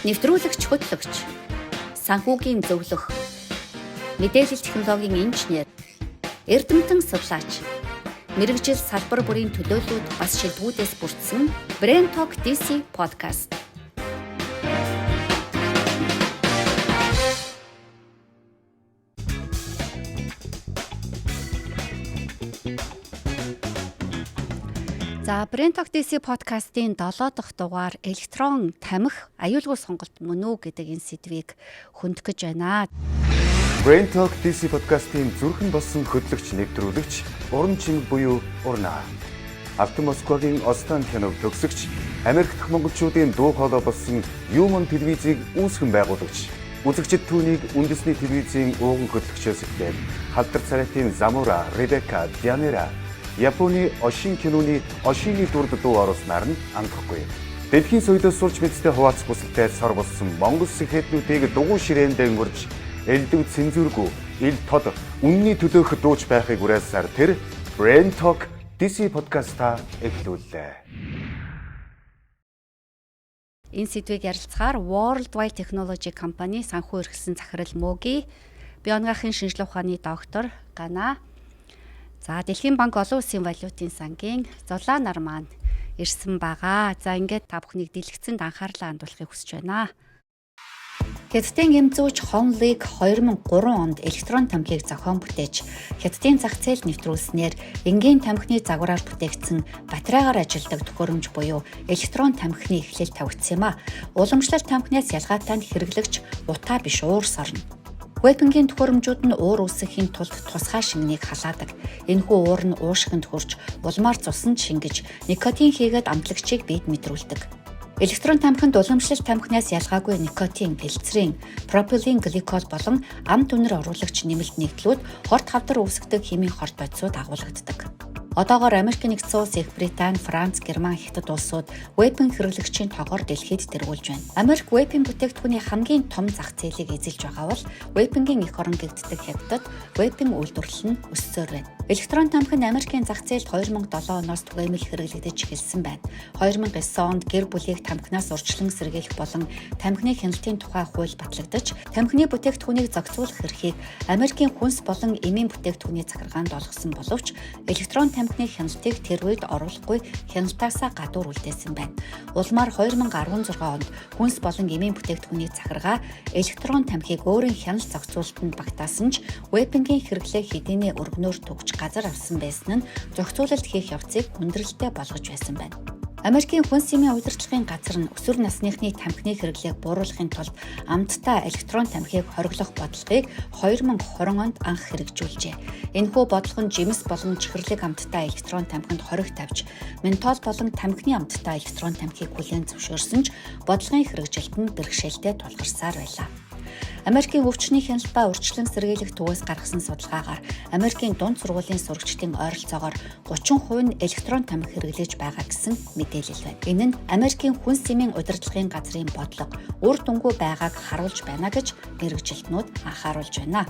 Нэвтрүүлэгч хөтлөгч, санхүүгийн зөвлөх, мэдээлэл технологийн инженер, эрдэмтэн судлаач, мэргэжил салбар бүрийн төлөөллүүд бас шилдэгүүдээс бүрдсэн Brain Talk DC podcast. За Brain Talk DC podcast-ийн 7 дахь дугаар электрон тамхи аюулгүй сонголт мөн үү гэдэг энэ сэдвийг хөндөг гэж байна. Brain Talk DC podcast-ийн зүрхэн болсон хөтлөгч нэвтрүүлэгч Уран чимэг буюу Урнаа. Автон Москвагийн Остан киног төгсөгч, Америк дахь монголчуудын дуу хоолой болсон Human телевизийг үүсгэн байгуулагч, үзэгчид түүнийг үндэсний телевизийн ууган хөтлөгчөөс эхлээд Халдар царайтын Замура, Ребека, Дианера, Японы Ошин киноны Ошины дүрд дуу оруулснаар нь андахгүй. Дэлхийн соёлоос сурч мэдтэй хуваалц бүсэлтэй сор болсон монгол сэхэднүүдийг дугуй ширээндээ өнгөрч элдв цензургүй ил тод үнний төлөөх дууч байхыг уриалсаар тэр Brain Talk DC podcast-а эхлүүллээ. Энэ сэдвийг ярилцахаар Worldwide Technology компани санхүү эрхэлсэн захирал Мөги, бие онгоохын шинжилгээ ухааны доктор Гана. За Дэлхийн банк олон улсын валютын сангийн зулаа нар маань ирсэн байгаа. За ингээд та бүхнийг дэлгэцэнд анхаарлаа хандуулахыг хүсэж байна. Хятадын эмзүүч Хонлиг 2003 онд электрон тамхиг зохион бүтээж Хятадын зах зээл нэвтрүүлснээр энгийн тамхины загвараар бүтээгдсэн батарейгаар ажилладаг төхөөрөмж буюу электрон тамхины эхлэл тавигдсан юм а. Уламжлалт тамхинаас ялгаатай нь хэрэглэгч утаа биш уур сорно. Вейпингийн төхөөрөмжүүд нь уур үүсгэхийн тулд тусгай шингэнийг халаадаг. Энэхүү уур нь уушгинд хүрч улмаар цуснд шингэж никотин хийгээд амтлагчийг биед мэдрүүлдэг. Электрон тамхинд уламжлалт тамхинаас ялгаагүй никотин, глицерин, пропилен гликол болон ам түнэр оруулагч нэмэлт нэгдлүүд хорт хавдар үүсгдэг химийн хорт бодисууд агуулгаддаг. Одоогоор Америкийн нэгдсэн улс, Их Британи, Франц, Герман, Хятад улсууд вейпинг хэрэглэгчийн тоогоор дэлхийд тэргүүлж байна. Америк вейпинг бүтээгдэхүүний хамгийн том зах зээлийг эзэлж байгаа бол вейпингийн эх орон гэгддэг Хятадд вейпинг үйлдвэрлэл нь өссөөр байна. Электрон тамхи нь Америкийн зах зээлд 2007 оноос түгээмэл хэрэглэгдэж эхэлсэн байна. 2009 онд гэр бүлийг тамхинаас урьдчилан сэргийлэх болон тамхины хяналтын тухай хууль батлагдаж, тамхины бүтээгдэхүүнийг зохицуулах эрхийг Америкийн хүнс болон эмийн бүтээгдэхүүний захиргаанд олгосон боловч электрон тамхины хяналтыг тэр үед оруулахгүй хяналтаасаа гадуур үлдээсэн байна. Улмаар 2016 онд хүнс болон эмийн бүтээгдэхүүний захиргаа электрон тамхиг өөрийн хяналт зохицуулалтанд багтаасан ч вейпингийн хэрэглээ хэдийнэ өргөнөөр төгж газар авсан байсан нь зохицуулалт хийх явцыг хүндрэлтэй болгож байсан байна. Америкийн хүнс эмийн удирдлагын газар нь өсвөр насныхны тамхины хэрэглээг бууруулахын тулд амттай электрон тамхиг хориглох бодлогыг 2020 онд анх хэрэгжүүлжээ. Энэхүү бодлого нь жимс болон чихэрлэг амттай электрон тамхинд хориг тавьж, ментол болон тамхины амттай электрон тамхиг хүлээн зөвшөөрсөн ч бодлогын хэрэгжилт нь бэрхшээлтэй тулгарсаар байлаа. Америкийн өвчний хяналт ба урьдчилан сэргийлэх төвөөс гаргасан судалгаагаар Америкийн дунд сургуулийн сурагчдын ойролцоогоор 30% нь электрон тамхи хэрэглэж байгаа гэсэн мэдээлэл байна. Энэ нь Америкийн хүнс эмийн удирдлагын газрын бодлого үр дүнгүй байгааг харуулж байна гэж мэргэжилтнүүд анхааруулж байна.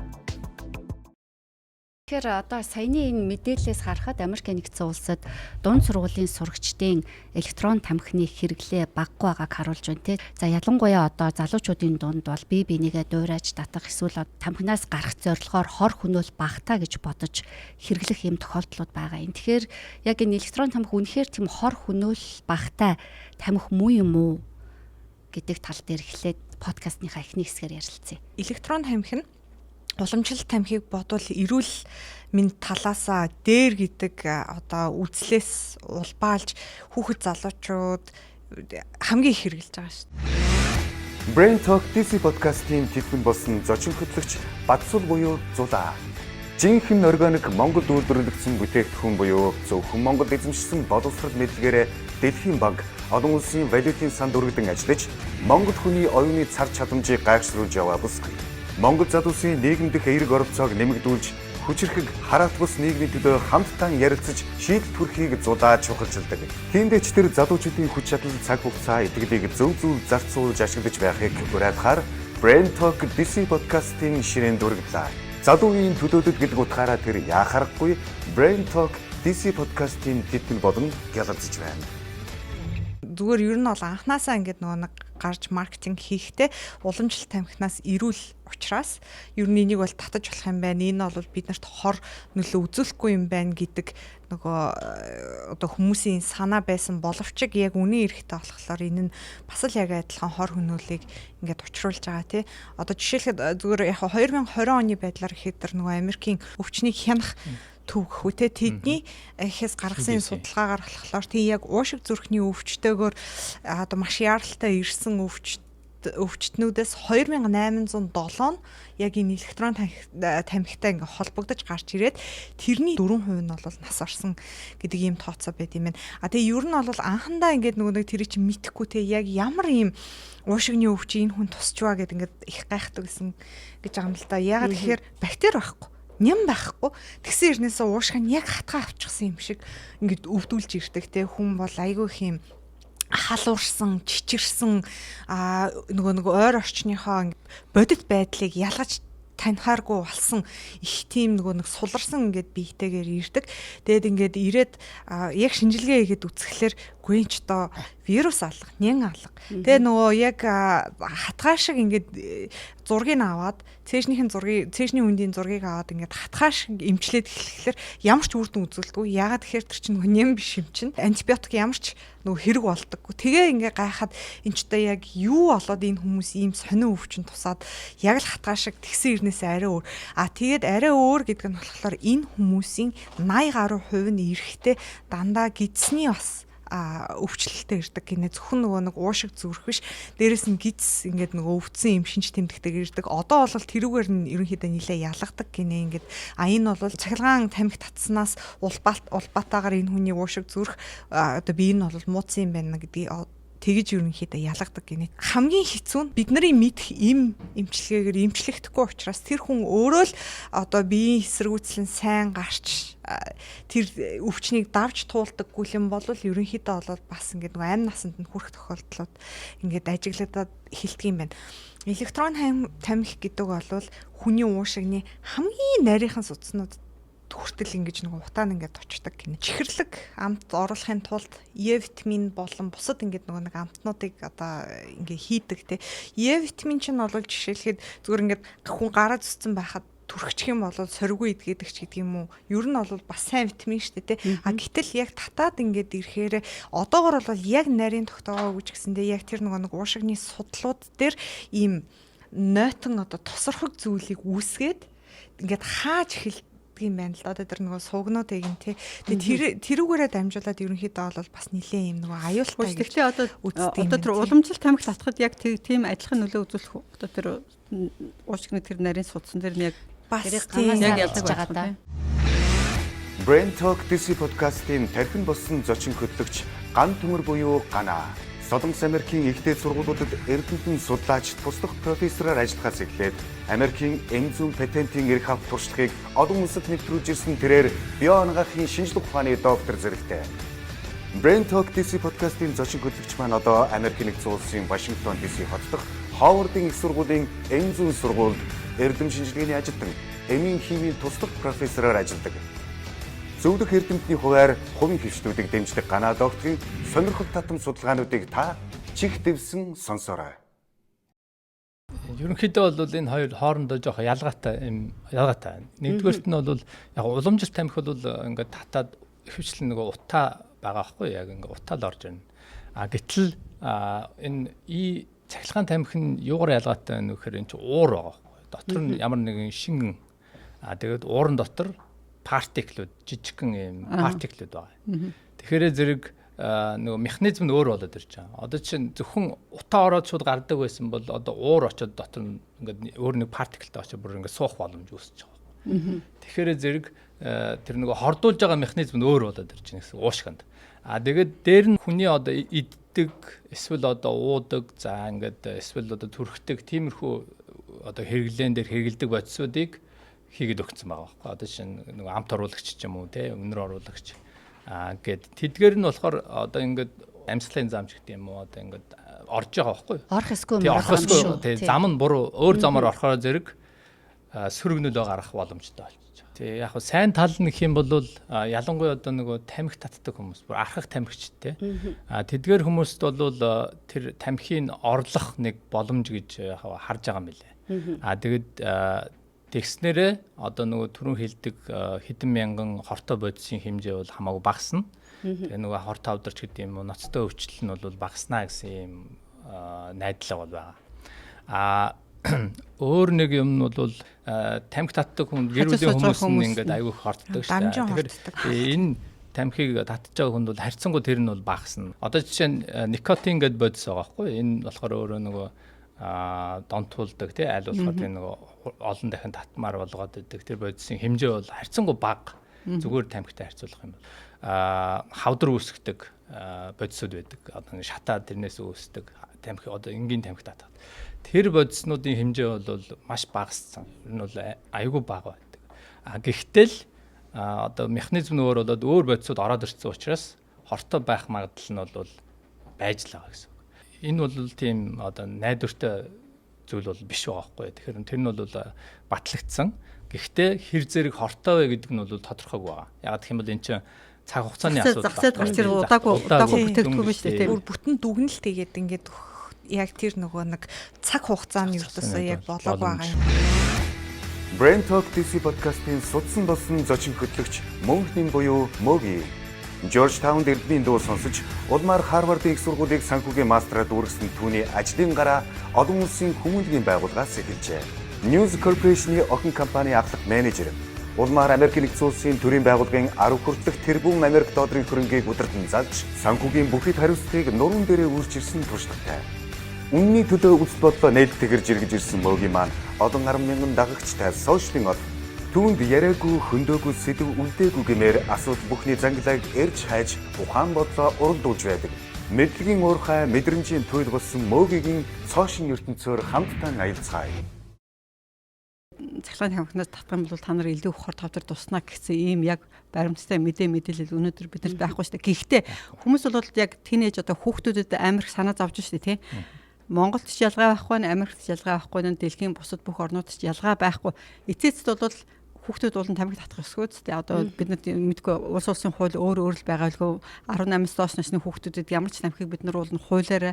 Тэгэхээр одоо саяны энэ мэдээллээс харахад Америкийн нэгдсэн улсад дунд сургуулийн сурагчдын электрон тамхины хэрэглээ багагүй байгааг харуулж байна те. За ялангуяа одоо залуучуудын дунд бол бие бинийгээ дуурайж татах эсвэл тамхинаас гарах зорилгоор хор хөнөөл багтаа гэж бодож хэрэглэх юм тохиолдлууд байгаа. Энэ тэгэхээр яг энэ электрон тамхи үнэхээр тийм хор хөнөөл багтаа тамхи муу юм уу гэдэг тал дээр эхлээд подкастныхаа эхний хэсгээр ярилцъя. Электрон тамхи нь уламжлалт тамхиг бодвол эрүүл мэнд талаасаа дээр гэдэг одоо үзлээс улбаалж хүүхэд залуучууд хамгийн их хэрэглэж байгаа шүү дээ. Brain Talk DC podcast-ийн тэтгэн болсон зочин хөтлөгч Бадсул буюу Зулаа. Жинхэнэ органик Монгол үйлдвэрлэгдсэн бүтээгдэхүүн буюу зөвхөн Монгол эзэмшсэн боловсрол мэдлэгээрээ Дэлхийн банк олон улсын валютын санд өргөдөн ажиллаж Монгол хүний оюуны цар чадамжийг гайхшруулж яваа бүсгүй. Монгол залуусын нийгэмдэх эерэг оровцоог нэмэгдүүлж, хүчирхэг хараалт бус нийгмийн төлөө хамтдаа ярилцаж шийдэл төрхийг зулаа чухалчилдаг. Тиймдээч тэр залуучуудын хүч чадал, цаг хугацаа, итгэлийг зөв зарцуулж ашиглаж байхыг уриалгахаар Brain Talk DC podcast-ийн ширээнд дурагдлаа. Залуугийн төлөөлөлт гэдэг утгаараа тэр яхарахгүй Brain Talk DC podcast-ийн тэтгэл болон гялалзж байна. зүгээр ер нь бол анханасаа ингээд нөгөө нэг гарч маркетинг хийхдээ уламжлалт тамхинаас эрүүл учраас ер нь энийг бол татаж болох юм байна. Энэ бол биднэрт хор нөлөө үзүүлэхгүй юм байна гэдэг нөгөө одоо хүмүүсийн санаа байсан боловч яг үнэн эрэхтэй болохоор энэ нь бас л яг адилхан хор хөнөөлийг ингээд учруулж байгаа тий. Одоо жишээлхэд зүгээр яг 2020 оны байдлаар ихэд нөгөө Америкийн өвчнийг хянах төвхөө те тэдний ихээс гаргасан судалгаагаар болохоор тий яг уушиг зүрхний өвчтөөгөр одоо маш яаралтай ирсэн өвчтнүүдээс 2807 яг энэ электрон тамхитай ингээ холбогдож гарч ирээд тэрний 4% нь бол нас орсон гэдэг ийм тооцоо байд юм байна. Тэгээ ер нь бол анхандаа ингээд нөгөө нэг тэр чинь мэдхгүй те яг ямар ийм уушигны өвч энэ хүн тусчваа гэд ингээд их гайхдаг гэсэн гэж байгаа юм л да. Яагаад тэгэхээр бактери байхгүй ням байхгүй тэгсэн ирнээсээ уушиг нь яг хатгаа авчихсан юм шиг ингээд өвдүүлж ирдэг те хүн бол айгүй их юм халуурсан чичирсэн нөгөө ойр орчныхоо бодит байдлыг ялгаж танихааргүй болсон их тийм нөгөө нэг суларсан ингээд биетэйгээр ирдэг. Тэгэд ингээд ирээд яг шинжилгээ хийгээд үзэхлээр гүнч доо вирус алга, нян алга. Тэгээ нөгөө яг хатгаа шиг ингээд зургийг аваад цээжний үндийн зургийг аваад ингээд хатгаа шиг эмчлээд эхлэхлээр ямар ч үр дүн үзүүлдэггүй. Ягаад тэгэхээр тэр чинь нөгөө нян биш юм чинь. Антибиотик ямар ч нөгөө хэрэг болдоггүй. Тэгээ ингээд гайхаад энэ ч одоо яг юу болоод энэ хүмүүс ийм сонин өвчин тусаад яг л хатгаа шиг тэгсэн ирнээс арай өөр. Тэгээд арай өөр гэдэг нь болохоор энэ хүмүүсийн 80 гаруй хувь нь эрэхтэй дандаа гидсний бас өвчлөлтөй ирдэг гинэ зөвхөн нөгөө нэг уушиг зүрх биш дээрэс нь гидс ингээд нөгөө өвдсөн юм шинж тэмдэгтэйг ирдэг. Одоо бол тэрүүгээр нь ерөнхийдөө нилээ ялгадаг гинэ ингээд энэ бол цахилгаан тамхи татснаас улбаатаагаар энэ хүний уушиг зүрх одоо бие нь бол мууцсан юм байна гэдгийг тэгэж ерөнхийдөө ялгадаг гинэ. Хамгийн хэцүү нь бидний мэдх эмчилгээгээр эмчлэгдэхгүй учраас тэр хүн өөрөө л одоо биеийн эсэргүүцэл нь сайн гарч тэр өвчнийг давж туулдаггүй юм бол ерөнхийдөө бол бас ингээд нөгөө амь насанд нь хүрэх тохиолдлууд ингээд ажиглагдаад эхэлдэг юм байна. Электрон тамхи гэдэг бол хүний уушигны хамгийн нарийнхан судснууд хүртэл ингэж нэг утаан ингээд очдог гинэ. Чихэрлэг амт оруулахын тулд Е витамин болон бусад ингээд нөгөө нэг амтнуудыг одоо ингээ хийдэг те. Е витамин чинь бол жишээлхэд зүгээр ингээд хүн гараа зүсцэн байхад түрхчих юм бол соргүй идгээдэг ч гэдэг юм уу. Ер нь бол бас сайн витамин шүү дээ те. Гэтэл яг татаад ингээд ирэхээр одоогор бол яг нарийн тогтоогоо гэж гисэндээ яг тэр нөгөө нэг уушигны судлууд дээр ийм нойтон одоо тосрохог зүйлийг үүсгээд ингээд хааж эхэлдэг юм байна л да. Одоо тэр нөгөө суугнуудыг нь тий. Тэгээ тэрүүгээрээ дамжуулаад ерөнхийдөө бол бас нилээн юм нөгөө аюултай гэж. Гэхдээ одоо тэр уламжлалт тамхи татхад яг тийм адилхан нөлөө үзүүлэх үү? Одоо тэр уушигны тэр нарийн судсан тэр нь яг бас яг ялж байгаа да. Brain Talk DC подкастын тархин болсон зочин хөтлөгч Ган Төмөр буюу Ганаа. Солонгос Америкийн ихтэй сургуулиудад эрдэмтэн судлаач туслах профессороор ажиллахаас эхлээд Америкийн энзим патентийн эрх авах туршлагыг олон улсад нэвтрүүлж ирсэн тэрээр бие онгоохын шинжилгээ ухааны доктор зэрэгтэй. Brain Talk DC подкастын зочин хөтлөгч маань одоо Америкийн нэгдсэн улсын Вашингтон DC хот дахь Ховардын их сургуулийн энзим сургуульд эрдэм шинжилгээний ажилтан, эмийн химийн туслах профессороор ажилладаг. Зөвлөх эрдэмтний хуваар хувийн хвшилтүүдийг дэмждэг Ганаа докторын сонирхол татам судалгаануудыг та чих дэвсэн сонсоорой. Ерөнхийдөө бол энэ хоёр хоорондоо жоох ялгаатай. Нэгдүгээрт нь бол яг уламжлалт тамхи бол ингээд татаад хвшил нөгөө утаа байгаа байхгүй яг ингээд утаал орж ирнэ. Гэтэл энэ цахилгаан тамхи нь юугаар ялгаатай вэ гэхээр энэ чинь уур байгаа байхгүй. Дотор нь ямар нэгэн шингэн тэгээд уурын дотор партиклүүд жижигхэн юм партиклүүд байгаа. Тэгэхээр зэрэг нөгөө механизм нь өөр болоод ирж байгаа. Одоо чинь зөвхөн утаа ороод шууд гардаг байсан бол одоо уур очоод дотор нь ингээд өөр нэг партиклтэй очоод бүр ингээд суух боломж үүсэж байгаа. Тэгэхээр зэрэг тэр нөгөө хордуулж байгаа механизм нь өөр болоод ирж байгаа гэсэн уушгинд. Тэгээд дээр нь хүний одоо иддэг эсвэл одоо уудаг за ингээд эсвэл одоо түрхдэг тиймэрхүү одоо хэрэглэн дээр хэрэгэлдэг бодисуудыг хийгээд өгсөн байгаа байхгүй. Одоо чинь нэг амт оруулагч ч юм уу те өнөр оруулагч гэд тэдгээр нь болохоор одоо ингээд амьсгалын замч гэдэг юм уу одоо ингээд орж байгаа байхгүй. Орох эсгүй юм байна. Те зам нь буруу өөр замаар орохоор зэрэг сөрөг нөлөө гарах боломжтой болчихж байгаа. Тэгээ яг хөө сайн тал нь гэх юм бол ялангуяа одоо нөгөө тамхи татдаг хүмүүс, бүр архах тамхичтэй. Тэдгээр хүмүүст бол тэр тамхины орлох нэг боломж гэж яг харж байгаа юм билээ. Тэгэд тэгснээрээ одоо нөгөө түрүүн хэлдэг хэдэн мянган хортой бодисын хэмжээ бол хамаагүй багасна. Тэгээ нөгөө хортой авдарч гэдэг юм уу ноцтой өвчлөл нь бол багаснаа гэсэн юм найдлага бол байгаа. Өөр нэг юм нь бол тамхи татдаг хүн гэр бүлийн хүмүүс нь ингээд аюух хортдог шүү дээ. Тэгэхээр энэ тамхиг татж байгаа хүн бол харьцангуй тэр нь бол багасна. Одоо жишээ нь никотин гэдээ бодис байгаа байхгүй. Энэ болохоор өөрөө нөгөө донтуулдаг тий аль болохоор тэр нөгөө олон дахин татмаар болгоод идэг тэр бодисын хэмжээ бол харьцангуй бага. Зүгээр тамхитай харьцуулах юм бол хавдар үүсгдэг бодисууд байдаг. Одоо шатаа тэрнээс үүсдэг тамхи одоо энгийн тамхи татдаг. Тэр бодиснуудын хэмжээ бол маш багассан. Тэр нь бол аюулгүй бага байдаг. Гэхдээ л одоо механизм нь өөр болоод өөр бодисууд ороод ирсэн учраас хортой байх магадлал нь бол байж л байгаа гэсэн. Энэ бол тийм одоо найдвартай зүйл бол биш байгаа байхгүй. Тэгэхээр тэр нь бол батлагдсан. Гэхдээ хэр зэрэг хортой вэ гэдэг нь бол тодорхойгүй байгаа. Яг гэх юм бол эн чинь цаг хугацааны асуудал. Засаад гарч ирэх удаагүй бүтээгдэхүүн биш үү? Бүр бүтэн дүгнэлт тэгээд ингээд яг тэр нөгөө нэг цаг хугацааны ертөсөө яг болоог байгаа юм. Brain Talk DC podcast-ийн судсан болсон зочин хөтлөгч мөнхний буюу Моги Georgetown дэлбийн дуу сонсож улмаар Harvard-ийн их сургуулийг санхүүгийн мастраад үргэсэн түүний ажлын гараа олон улсын хүмүүнлэгийн байгууллагаас эхэлжээ. News Corporation-ийн охин компани ахлах менежер улмаар Америк нэгдсэн улсын төрийн байгууллагын 10 хүртэлх тэрбум Америк долларын хөрөнгийг удирдан залж санхүүгийн бүхэл хариуцлагыг нуруунд дээрээ үрж ирсэн туршлагатай. Үнний төлөө үс бодлоо нээлттэйгээр жиргэж ирсэн Моги маань олон 10 мянган дагагчтай сошиалын ол түүнд яриаггүй хөндөөгүй сэдв үлдээгүй гэмээр асуудал бүхний зангилааг эрж хайж ухаан бодлоо уралдуулж байдаг. Мэдлэгийн уурхай мэдрэмжийн туйл болсон Могигийн сошиалын ертөнцөөр хамтдаа аялцгаая. Цахилгааны хамхнаас татах юм бол та нар илүү их хор тавдар туснаа гэсэн ийм яг баримттай мэдээлэл өнөөдөр бидэрт байхгүй шүү дээ. Гэхдээ хүмүүс бол яг тийнейж одоо хүүхдүүдэд амар их санаа зовж шүү дээ тий. Монголд ч ялгаа байхгүй, Америкт ч ялгаа байхгүй, дэлхийн бусад бүх орнууд ч ялгаа байхгүй. Эцээцд бол хүүхдүүд болон тамхи татах ёсгүй ч тий. Одоо бид нар мэдгүй улс улсын хууль өөр л байгаа үлгүй 18-аас доош насны хүүхдүүдэд ямар ч тамхиг бид нар бол хуулиараа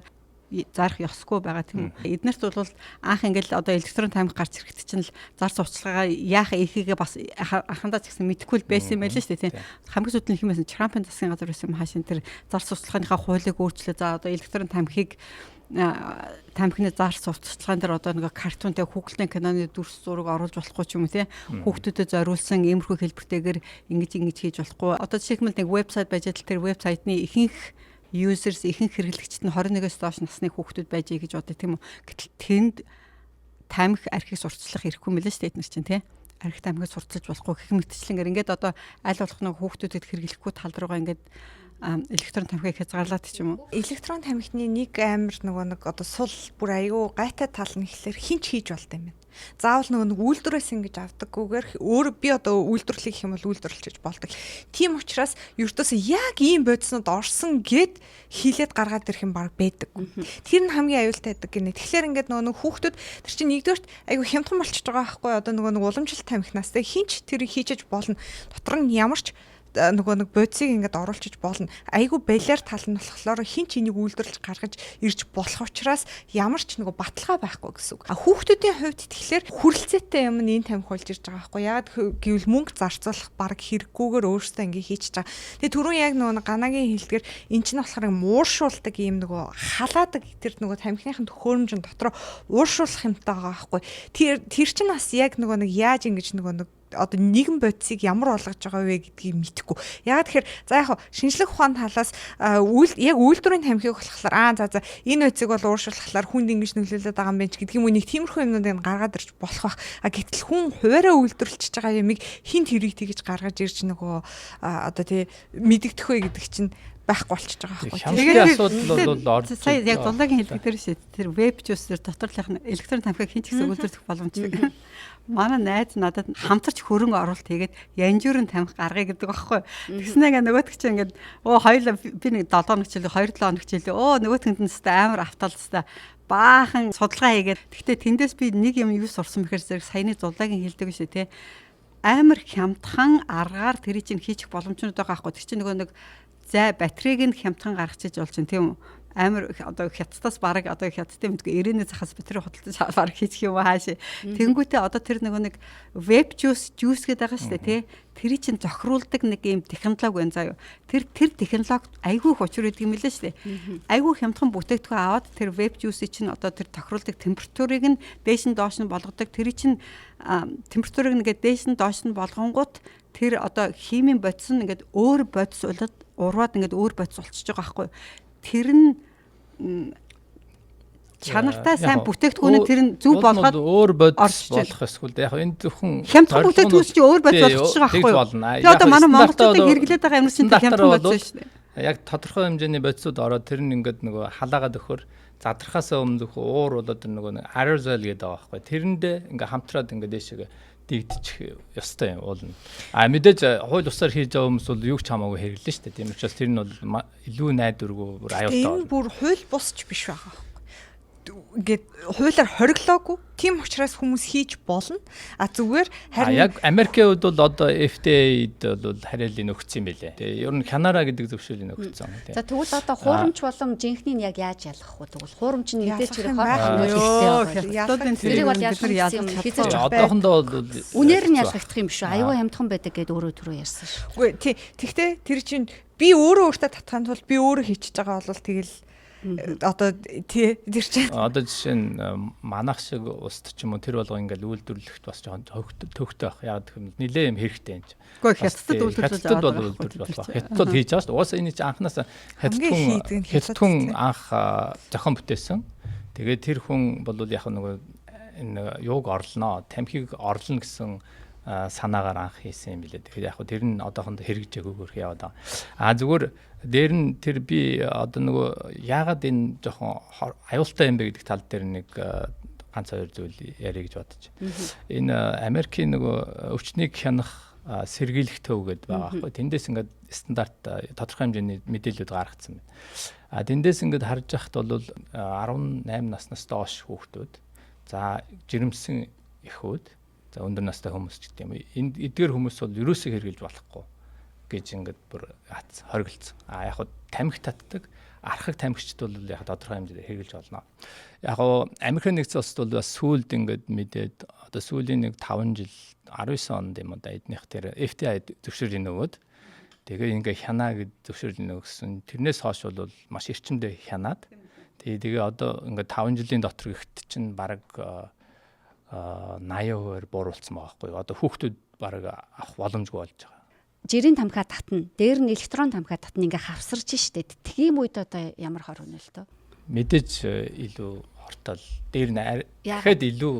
зарах ёсгүй байгаа тийм. Эднэрт бол анх ингээл одоо электрон тамхи гарч ирэхэд чинь л зар сурталчилгаа яах ихийгээ бас анхандаа ч гэсэн мэдэхгүй л байсан юм байл шүү дээ тийм. Хамгийн сүүлд нь хэмээсэн Трампын засгийн газар байсан хаашин тэр зар сурталчилгааныхаа хуулийг өөрчлөө. За одоо электрон тамхиг тамхины зар сурталчилгаан дээр одоо нэг картунтай хүүхэлдэйн киноны дүрс зураг оруулж болохгүй ч юм уу тий. Хүүхдүүдэд зориулсан иймэрхүү хэлбэртэйгээр ингэж хийж болохгүй. Одоо жишээлбэл нэг вебсайт байж тал тэр вебсайтны ихэнх users ихэнх хэрэглэгчид нь 21-оос доош насны хүүхдүүд байж гэж боддог тийм үү. Гэтэл тэнд тамхи архийг сурталчлах хэрэггүй мэлээ шүү дээ эдгээр чинь тий. Архи тамхиг сурталчилж болохгүй гэх мэтчлэнгээр ингээд одоо аль болох нэг хүүхдүүдэд хэрэглэхгүй тал руугаа ингээд электрон тамхиг хязгаарлаад ч юм уу. Электрон тамхины нэг амар нэг одоо сул бүр аюу гайтай тал нь ихлээр хинч хийж болтой юм байна. Заавал нэг үйлдвэрээс ингэж авдаггүйгээр өөр би одоо үйлдвэрлэх юм бол үйлдвэрлэж болдог. Тийм учраас ердөөсөө яг ийм бодиснууд орсон гэд хилээд гаргаад ирэх юм баг байдаг. Тэр нь хамгийн аюултай байдаг гинэ. Тэгэхээр ингээд нэг хүүхдүүд тэр чинь нэгдүгээрт аюу хямдхан болчихж байгаа байхгүй одоо нэг уламжлалт тамхинаас тэ хинч тэр хийчиж болно. Дотор нь ямарч нэг бодисыг ингээд оруулчих болно. Айгу балиар тал нь болохоор хин ч энийг үйлдвэрлэж гаргаж ирж болох учраас ямар ч нэг баталгаа байхгүй гэсэн үг. Хүүхдүүдийн хувьд тэгэхээр хүрлцээтэй юм энэ тамхи болж ирж байгаа байхгүй. Яг гэвэл мөнгө зарцуулах баг хэрэггүйгээр өөрөөсөө ингээд хийчихэж байгаа. Тэгээ түрүүн яг нэг ганагийн хэлдгэр эн чинь болохоор мууршуулдаг юм нэг халаадаг тэр нэг тамхиныхын төхөөрөмж дотор ууршуулах юмтай байгаа байхгүй. Тэр чинь бас яг нэг яаж ингэж нэг одоо нэгэн бодисыг ямар болгож байгаа вэ гэдгийг мэдэхгүй. Яг тэгэхээр за яг шинжлэх ухааны талаас яг үйлдвэрийн тамхиг болохоор за энэ бодисыг бол ууршуулахлаар хүнд ингэж нөлөөлөд байгаа юм байна ч гэдэг юм уу нэг тиймэрхүү юмнуудыг гаргаад ирж болох байх. Гэтэл хүн хуваараа үйлдвэрлэж байгаа юмыг хинт хэрэг тэгж гаргаж ирж нөгөө одоо тий мэдэгдэх вэ гэдэг чинь байхгүй болчихж байгаа байхгүй. Тэгээд асуудал бол орж сая яг дулаагийн хэлдэг дээр шээ тэр веб жусээр доторлох электрон тамхиг хин ч гэсэн үйлдвэрлэх боломжтой. Манай найз надад хамтарч хөрөнгө оруулалт хийгээд янжуурын тамхи гаргая гэдэг байхгүй. Тэгснэ ингээ нөгөөтг чи ингээд хоёулаа би нэг 7 хоног чилээ 2-7 хоног чилээ. Нөгөөтгөнд нь өстэй амар авталстай баахан судалгаа хийгээд тэгтээ тэндээс би нэг юм юу сурсан бэхээр зэрэг саяны дулаагийн хэлдэг шээ тий. амар хямдхан аргаар тэрийг чинь хийчих боломжтой байгаа байхгүй. Тэр чинь нөгөө нэг зай батарейг нь хямдхан гаргачих болж байна тийм үү? Амар одоо хятадаас бараг одоо хятадын мэдгүй ирээний захаас батарей хөдөлж бараг хийчих юм хаашаа. Тэнгүүтээ одоо тэр нөгөө нэг веб juice гэдэг байгаа шүү дээ тий. Тэр чинь зохируулдаг нэг юм технологи байна заа юу. Тэр технологи айгүй хүчрэг гэдэг юм лээ шүү дээ. Айгүй хямдхан бүтээгдэхүүн аваад тэр веб juice чинь одоо тэр тохируулдаг температурыг нь дээш нь доош нь болгодог. Тэр чинь температурыг нэгээд дээш нь доош нь болгонгууд тэр одоо химийн бодис нь ингээд өөр бодис ураад ингээд өөр бодис болчихж байгаа байхгүй. Тэр нь чанартай сайн бүтээгдэхүүнээ тэр нь зөв болгоод өөр бодис болох эсвэл яг энэ зөвхөн хямдхан бүтээгдэхүүн чинь өөр бодис болчихж байгаа байхгүй. Тэгээ одоо манай монголчуудыг хэрэглээд байгаа юм чинь хямдхан бодис шүү дээ. Яг тодорхой хэмжээний бодисууд ороод тэр нь ингээд нөгөө халаагаад өгөхөр задрахаасаа өмнө зөвхөн уур болоод тэр нөгөө aerosol гэдэг байгаа байхгүй. Тэрэндээ ингээд хамтраад ингээд дэшегээ дийгдчих ёстой юм уулна. Мэдээж хууль усаар хийж байгаа хүмүүс бол юу ч хамаагүй хэрэглэн шүү дээ. Тийм учраас тэр нь бол илүү найдваргүй бүр аюултай байна. Энэ бүр хууль бусч биш байгаа. Ингээд хуулиар хориглоогүй. Тийм учраас хүмүүс хийж болно. Зүгээр харин яг Америкийн хувьд бол одоо FDA-д бол хариалын өгсөн юм байлээ. Тэгээ ер нь Хянара гэдэг зөвшөөрлийг өгсөн. За тэгвэл одоо хуурамч болон жинхнийг яг яаж ялгах вэ? Тэгвэл хуурамч нь мэдээж хэрэг хоолой тэрийг бол ялгах юм хизээч одоохондоо бол үнээр нь ялгагдах юм биш үү? Аюу хямдхан байдаг гэдээ өөрөө түрүү ярьсан шүү. Үгүй тий. Тэгтээ тэр чинь би өөртөө татахын тулд би өөрөө хийчихэж байгаа бол тэгэл одоо тий тэр чинь одоо жишээ нь манах шиг уст ч юм уу тэр болго ингээл үйлдвэрлэхт бас жоохон төвхтэй байх. Яг гэх юм нилээ юм хэрэгтэй юм чи. Гэхдээ хятадд үйлдвэрлэж болох. Хятадд хийж байгаа шүү дээ. Угаасаа энэ чи анханаас хятадхүн анх зохион бүтээсэн. Тэгээд тэр хүн бол яг нөгөө энэ юуг орлоноо, тамхиг орлоно гэсэн санаагаар анх хийсэн юм билээ. Тэгэхээр яг хөө тэр нь одоохондоо хэрэгжээгүйгээр яваад байгаа. Зүгээр дээр нь тэр би одоо нөгөө яагаад энэ жоохон аюултай юм бэ гэдэг тал дээр нэг ганц хоёр зүйл ярих гэж бодож. Энэ Америкийн нөгөө өвчнийг хянах сэргийлэх төв гэдэг байгаа байхгүй. Тэндээс ингээд стандарт тодорхой хэмжээний мэдээлэлүүд гаргацсан байна. Тэндээс ингээд харж байхад бол 18 наснаас доош хүүхдүүд, за жирэмсэн эхүүд, за өндөр настай хүмүүс ч гэдэг юм. Эдгээр хүмүүс бол ерөөсөө хэрэгжилж болохгүй гэж ингээд бүр хориглолцсон. Яг хуу тамхи татдаг архаг тамхичд бол яг тодорхой хэмжээгээр хэрэгжилж болно. Яг хуу Америкийн нэгдсэн улсад бол бас сүүлд ингээд мэдээд одоо сүүлийн нэг 5 жил 19 онд юм да эднийх тэр FTI зөвшөөрлийг нөгөөд тэгээ ингээд хянаа гэд зөвшөөрлийг нөгсөн. Тэрнээс хойш бол маш эрчимдээ хянаад тэгээ одоо ингээд 5 жилийн дотор ихт чинь бараг 80% бууруулсан байгаа байхгүй. Одоо хүүхдүүд бараг авах боломжгүй болж байгаа. Жирийн тамхиа татна, дээр нь электрон тамхиа татна ингээ хавсарч штэ. Тийм үед одоо ямар хор өнөлтөө? Мэдээж илүү хортол дээр нь дахиад илүү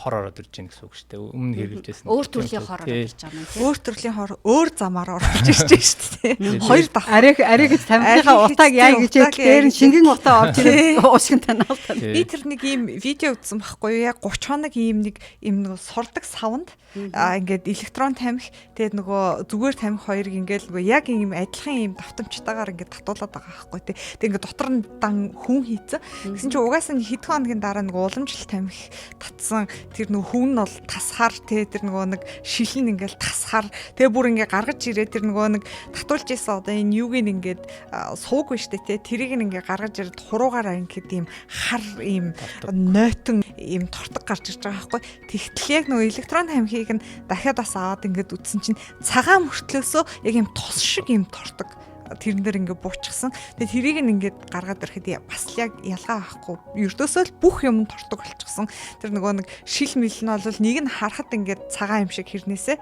хор ороод ирж байна гэсэн үг шүү дээ. Өмнө хэрэгжсэн. Өөр төрлийн хор ороод ирж байгаа юм тийм. Өөр төрлийн хор өөр замаар орж ирж байна шүү дээ. Хоёр давх. Ариг гэж тамхийнхаа утааг яа гэж дээр нь шингэн утаа орж ирээд уушгин танаал. Би тэр нэг ийм видео үзсэн байхгүй юу? Яг 30 хоног ийм нэг сурдаг савнд ингээд электрон тамхи тэгээд нөгөө зүгээр тамхи хоёрыг ингээд нөгөө яг ийм адилхан ийм давтамжтайгаар ингээд татуулаад байгаа байхгүй тий. Тэгээд ингээд дотор нь дан хүн хийцэн. Гэсэн чинь угаасаа хэдхэн хоногийн дараа нөгөө уламжлалт тамхи татсан тэр нөгөө хүн нь бол тасхаар тий тэр нөгөө нэг шилэн ингээд тасхаар тэгээ бүр ингээд гаргаж ирээ тэр нөгөө нэг татуулж ийсэн одоо энэ юуг ингээд сууг биш тий тэрийг ингээд гаргаж ирээд хуруугаараа ингээд ийм хар ийм нойтон ийм тортог гарч ирж байгаа байхгүй. Тэгтэл яг нөгөө электрон тамхиг нь дахиад бас аваад ингээд үтсэн чинь цагаан мөртлөөсөө яг юм тус шиг юм тортог тэрэн дээр ингээд буучсан. Тэгээ тэрийг ингээд гаргаад ирэхэд бас яг ялгаа авахгүй. Ердөөсөө л бүх юм тортог болчихсон. Тэр нөгөө нэг шил мэл нь бол нэг нь харахад ингээд цагаан юм шиг хэрнээсээ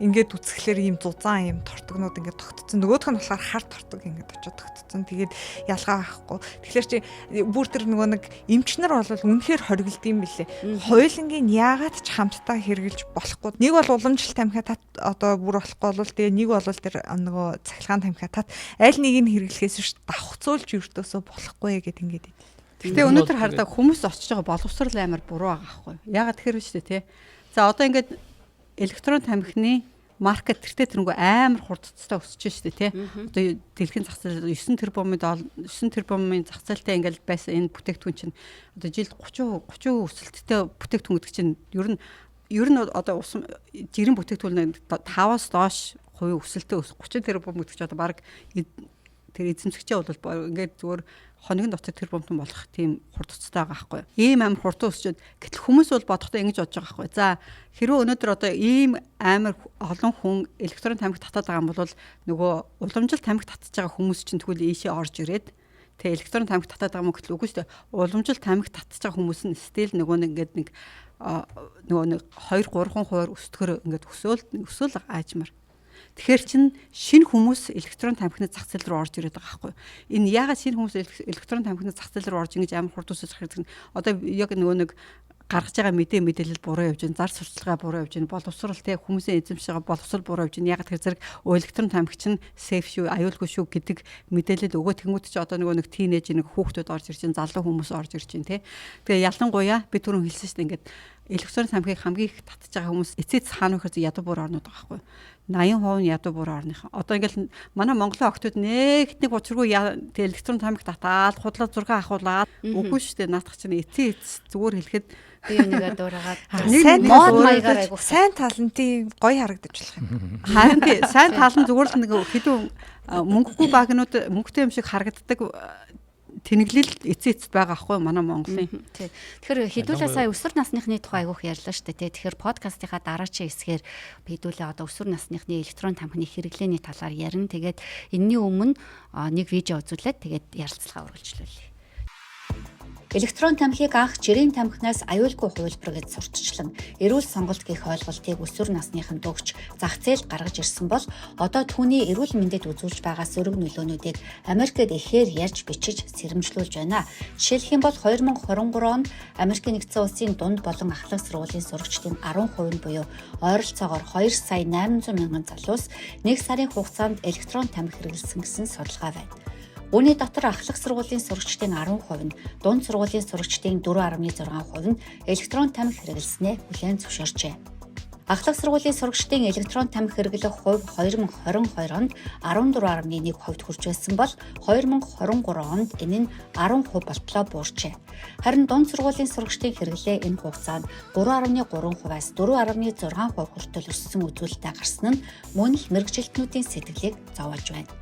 ингээд үцгэлээр ийм зузаан ийм тортогнууд ингээд тогтцсон. Нөгөөх нь болохоор хар тортог ингээд очиод тогтцсон. Тэгээд ялгаа авахгүй. Тэгэхээр чи бүр тэр нөгөө нэг эмчнэр бол үнэхээр хориглд юм билээ. Хойлонгийн яагаад ч хамтдаа хэрглэж болохгүй. Нэг бол уламжлалт тамхиа тат одоо бүр болохгүй бол тэгээ нэг бол тэр нөгөө цахилгаан тамхиа тат аль нэг нь хэрэглэхээс биш давхцуулж өртөөсөө болохгүй гэд ингээд. Гэтэ өнөөдөр хардаг хүмүүс очиж байгаа боловсрал амар буруу байгаа байхгүй. Ягаад тэгэхээр вэ тий. За одоо ингээд электрон тамхины маркет тэртээ тэрнгүү амар хурдцтай өсөж штэ тий. Одоо дэлхийн зах зээл 9 тэрбумын зах зээлтэй ингээд байсан энэ бүтээгдэхүүн чинь одоо жилд 30% өсөлттэй бүтээгдэхүүн гэдэг чинь ер нь ер нь одоо жирийн бүтээгдэхүүн 5-аас доош хувийн өсөлтөө 30 тэрбум гэдэг чинь одоо баг тэр эзэмшигчээ бол ингээд зүгээр хоногийн дотор тэрбумтан болох тийм хурдцтай байгаа байхгүй. Ийм амар хурдан өсчихэд гэтэл хүмүүс бол бодохдоо ингэж бодож байгаа байхгүй. За хэрвээ өнөөдөр одоо ийм амар олон хүн электрон тамхи татаад байгаа юм бол нөгөө уламжлалт тамхи татж байгаа хүмүүс чинь тэгвэл ийшээ орж ирээд тэгээ электрон тамхи татаад байгаа юм гэтэл үгүй шүү дээ. Уламжлалт тамхи татж байгаа хүмүүс нь стил нөгөө нэг 2-3% өсдгөр ингээд өсөөл аажмар. Тэгэхээр чин шинэ хүмүүс электрон тамхины зах зээл рүү орж ирээд байгаа байхгүй. Энэ яагаад шинэ хүмүүс электрон тамхины зах зээл рүү орж ингэж амар хурд өсөж байгаа гэдэг нь одоо яг нөгөө нэг гаргаж байгаа мэдээлэл буруу явж байна, зар сурталчилгаа буруу явж байна, боловсрал те хүмүүсийн эзэмшиж байгаа боловсрал буруу явж байна. Яагаад тэр зэрэг электрон тамхи чинь сейф шүү, аюулгүй шүү гэдэг мэдээлэл өгөө тэнгууд чи одоо нөгөө нэг тийнейж нэг хүүхдүүд орж ирж байна, залуу хүмүүс орж ирж байна те. Тэгээ ялангуяа би түрүүн хэлсэн шүү дээ ингээд электрон тамхиг хамгийн их татж байгаа хүмүүс эцэц хаана вөхөр ядуу буур орнууд байгаа байхгүй. 80% нь ядуу буур орных. Одоо ингээл манай Монголын охтууд нэг учиргүй электрон тамхи татаад худлаа зураг ахуулаад үгүй шүү дээ. Наадах чинь эцэц зүгээр хэлэхэд би нэгэ дуурайгаад сайн мод маягаар айгуу сайн тал нь тийм гоё харагдаж болох юм. харин тий сайн тал нь зүгээр л нэг хэдэн мөнгөгүй багнууд мөнгөтэй юм шиг харагддаг тэнэглэл эцээцэд байгаа хгүй манай Монголын. Тий. Тэгэхээр хэдүүлээ сая өсвөр насныхны тухай айгуух ярьлаа шүү дээ. Тэгэхээр подкастынхаа дараачийн хэсгээр хэдүүлээ одоо өсвөр насныхны электрон тамхины хэрэглээний талаар ярина. Тэгээд энэний өмнө нэг видео үзүүлээд тэгээд ярилцлага үргэлжлүүлье. Электрон тамхиг анх жирийн тамхинаас аюулгүй хувилбар гэж сурталчлан эрүүл сонголт гэх ойлголтыг өсвөр насныхан дөгч зах зээлд гаргаж ирсэн бол одоо түүний эрүүл мэндэд үзүүлж байгаа сөрөг нөлөөнүүдийг Америкт ихээр ярьж бичиж сэрэмжлүүлж байна. Жишээлх юм бол 2023 онд Америкийн нэгдсэн улсын дунд болон ахлах сургуулийн сурагчдын 10% нь буюу ойролцоогоор 2,800,000 залуус 1 сарын хугацаанд электрон тамхи хэрэглэсэн гэсэн судалгаа байна. Үүний дотор ахлах сургуулийн сурагчдын 10% нь, дунд сургуулийн сурагчдын 4.6% нь электрон тамхи хэрэглэснээ хүлээн зөвшөөрчээ. Ахлах сургуулийн сурагчдын электрон тамхи хэрэглэх хувь 2022 онд 14.1% хүрч байсан бол 2023 онд энэ нь 10% болтлоо буурчээ. Харин дунд сургуулийн сурагчдын хэрэглээ энэ хугацаанд 3.3%-аас 4.6% хүртэл өссөн үзүүлэлтээ гарсан нь мөн л мэргэжилтнүүдийн сэтгэлийг зовоолж байна.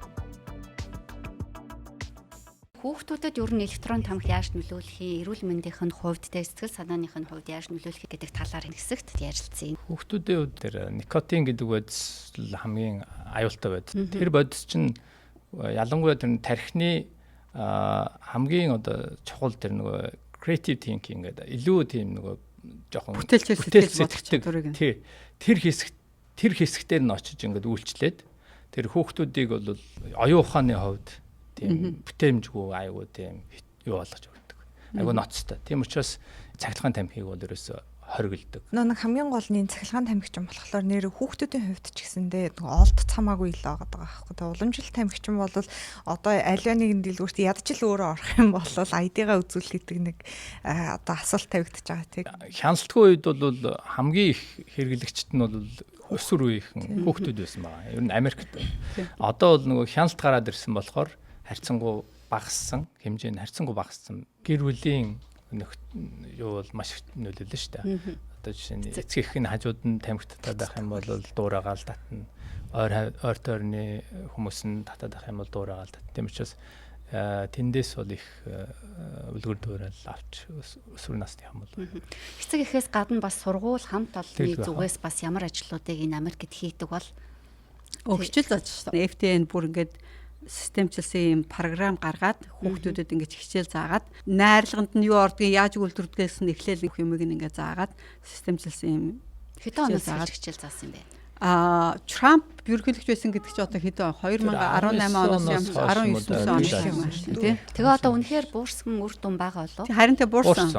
Хүүхдүүдэд ер нь электрон тамхи яаж нөлөөлөх юм, эрүүл мэндийнх нь хувьд тэ сэтгэл санааных нь хувьд яаж нөлөөлөх гэдэг талаар хэсэгт ярилцъя. Хүүхдүүдийн хувьд тэр никотин гэдэг бодис хамгийн аюултай бодис. Тэр бодис чинь ялангуяа тэр тархины хамгийн одоо чухал тэр нөгөө creative thinking гэдэг илүү тийм нөгөө жоохон бүтээлч сэтгэл тий тэр хэсэгтэр нь очиж ингээд үйлчлээд тэр хүүхдүүдийг бол оюун ухааны хувьд тийм бүтээмжгүй айгуу тийм юу болгож өгдөг. Айгуу ноцтой. Тийм учраас цахилгаан тамхиг бол ерөөсө хоригддог. Нэг хамгийн гол нь цахилгаан тамхич юм болохоор нэр хүүхдүүдийн хувьд ч гэсэндээ олд цамаагүй л байгаа байхгүй. Тэгээ уламжлалт тамхич юм бол одоо аливаа нэгэн дэлгүүрт ядчил өөрөө орох юм бол ID-гаа үзүүлэх гэдэг нэг одоо асуулт тавигдаж байгаа тийм. Хяналтгүй үед бол хамгийн их хэрэглэгчд нь бол өсвөр үеийнхэн хүүхдүүд байсан байгаа. Ер нь Америкт. Одоо бол нөгөө хяналт гараад ирсэн болохоор харьцангуй багассан, хэмжээ нь харьцангуй багассан. Гэр бүлийн юу бол маш их нөлөөлнө шүү дээ. Одоо жишээ нь эцгийнх нь хажууд нь тамхи татаад байх юм бол дуурайгаал татна. Ойр тойрны хүмүүс нь татаад байх юм бол дуурайгаал татна. Тийм учраас тэндээс бол их үлгэр дуурайл авч өсвөр насны юм бол. Эцэг эхээс гадна бас сургууль хамт олонны зүгээс бас ямар ажлуудыг энэ Америкт хийдэг бол хичээл зааж шүү дээ. FTN бүр ингээд системчлсэн юм програм гаргаад хүүхдүүдэд ингэж хичээл заагаад найрлаганд нь юу ордгийг яаж үйлдвэрлэдгээс нь эхлээл юмыг ингээд заагаад системчлсэн юм хэдэн оноос хичээл заасан юм бэ? Трамп ерөнхийлөгч байсан гэдэг чинь одоо хэдэн 2018 оноос 19 оноос юм байна тийм. Тэгээ одоо үнэхээр буурсан үр дүн байгаа болов. Харин тэ буурсан.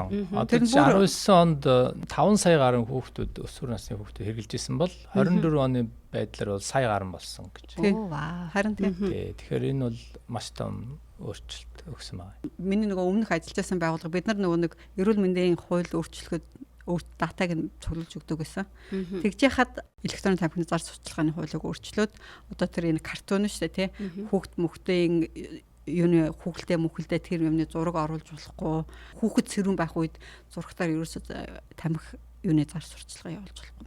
Тэр 19 онд 5 сая гаруй хүүхдүүд өсвөр насны хүүхдүүд хэрэгжилж исэн бол 24 оны байдлаар бол сая гаруй болсон гэж. Харин тийм. Тэгэхээр энэ бол маш том өөрчлөлт өгсөн байна. Миний нөгөө өмнөх ажиллаж байсан байгууллага бид нар нөгөө нэг эрүүл мэндийн хууль өөрчлөхөд датаг нь цуглуулж өгдөг гэсэн. Тэгж яхад электрон тамхины зар сурталчилгааны хуулийг өөрчлөөд одоо тэр энэ картон шүү дээ тий хүүхд мөхтийн юуны хүүхэлдээ тэр юмны зураг оруулж болохгүй хүүхэд сэрүүн байх үед зурагтаар ерөөсөө тамхи юуны зар сурталчилгаа явуулж болохгүй.